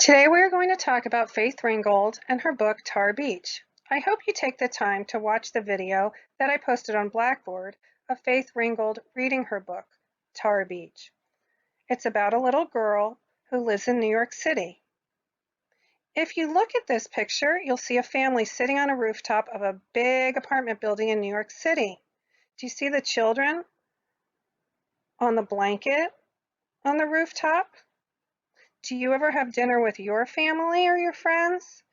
Today we are going to talk about Faith Ringgold and her book Tar Beach. I hope you take the time to watch the video that I posted on Blackboard of Faith Ringgold reading her book, Tar Beach. It's about a little girl who lives in New York City. If you look at this picture, you'll see a family sitting on a rooftop of a big apartment building in New York City. Do you see the children on the blanket on the rooftop? Do you ever have dinner with your family or your friends?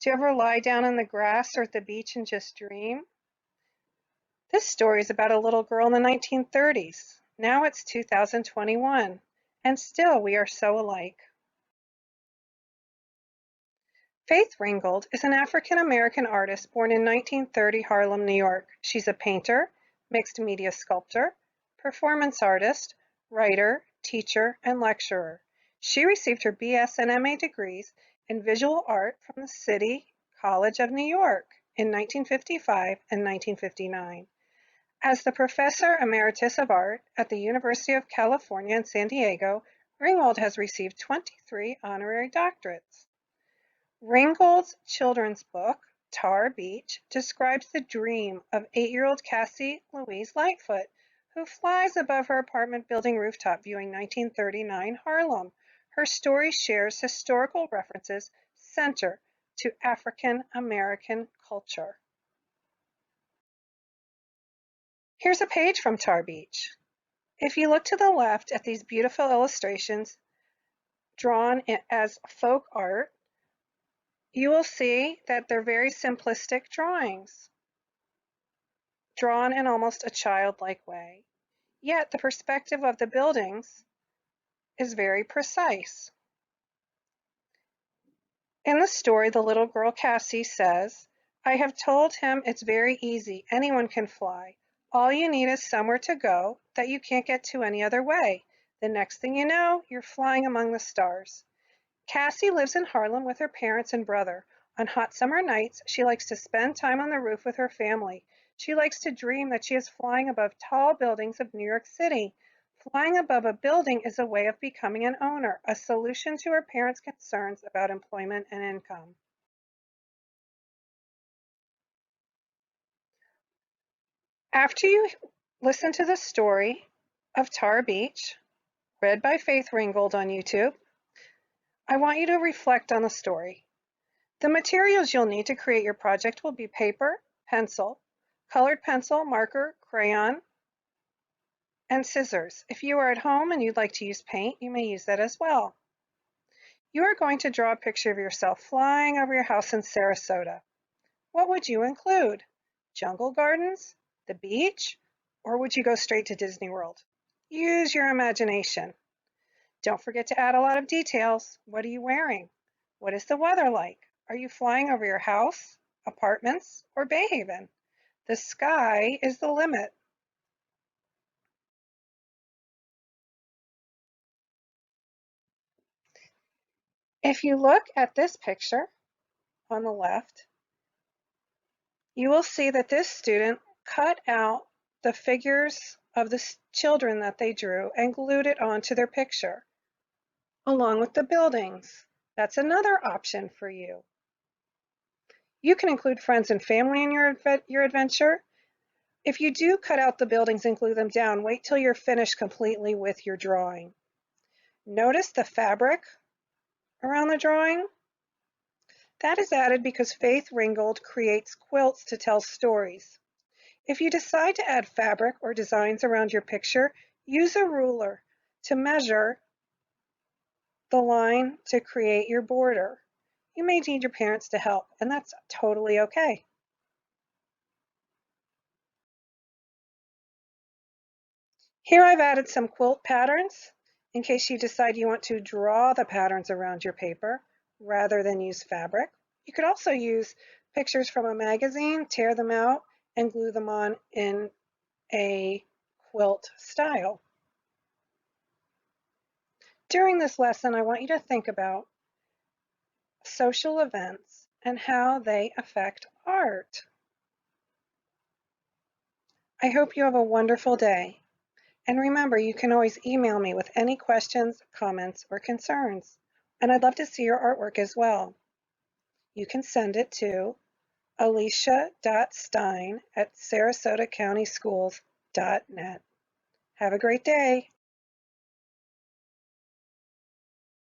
Do you ever lie down in the grass or at the beach and just dream? This story is about a little girl in the 1930s. Now it's 2021, and still we are so alike. Faith Ringgold is an African-American artist born in 1930 Harlem, New York. She's a painter, mixed media sculptor, performance artist, writer, teacher, and lecturer. She received her BS and MA degrees in visual art from the City College of New York in 1955 and 1959. As the Professor Emeritus of Art at the University of California in San Diego, Ringgold has received 23 honorary doctorates. Ringgold's children's book, Tar Beach, describes the dream of 8-year-old Cassie Louise Lightfoot, who flies above her apartment building rooftop viewing 1939 Harlem. Her story shares historical references centered to African American culture. Here's a page from Tar Beach. If you look to the left at these beautiful illustrations drawn as folk art, you will see that they're very simplistic drawings, drawn in almost a childlike way. Yet the perspective of the buildings is very precise. In the story, the little girl Cassie says, "I have told him it's very easy, anyone can fly. All you need is somewhere to go that you can't get to any other way. The next thing you know, you're flying among the stars." Cassie lives in Harlem with her parents and brother. On hot summer nights, she likes to spend time on the roof with her family. She likes to dream that she is flying above tall buildings of New York City. Flying above a building is a way of becoming an owner, a solution to her parents' concerns about employment and income. After you listen to the story of Tar Beach, read by Faith Ringgold on YouTube, I want you to reflect on the story. The materials you'll need to create your project will be paper, pencil, colored pencil, marker, crayon, and scissors. If you are at home and you'd like to use paint, you may use that as well. You are going to draw a picture of yourself flying over your house in Sarasota. What would you include? Jungle gardens, the beach, or would you go straight to Disney World? Use your imagination. Don't forget to add a lot of details. What are you wearing? What is the weather like? Are you flying over your house, apartments, or Bay Haven? The sky is the limit. If you look at this picture on the left, you will see that this student cut out the figures of the children that they drew and glued it onto their picture, along with the buildings. That's another option for you. You can include friends and family in your adventure. If you do cut out the buildings and glue them down, wait till you're finished completely with your drawing. Notice the fabric around the drawing? That is added because Faith Ringgold creates quilts to tell stories. If you decide to add fabric or designs around your picture, use a ruler to measure the line to create your border. You may need your parents to help, and that's totally okay. Here I've added some quilt patterns in case you decide you want to draw the patterns around your paper rather than use fabric. You could also use pictures from a magazine, tear them out, and glue them on in a quilt style. During this lesson, I want you to think about social events and how they affect art. I hope you have a wonderful day. And remember, you can always email me with any questions, comments, or concerns. And I'd love to see your artwork as well. You can send it to alicia.stein@sarasotacountyschools.net. Have a great day.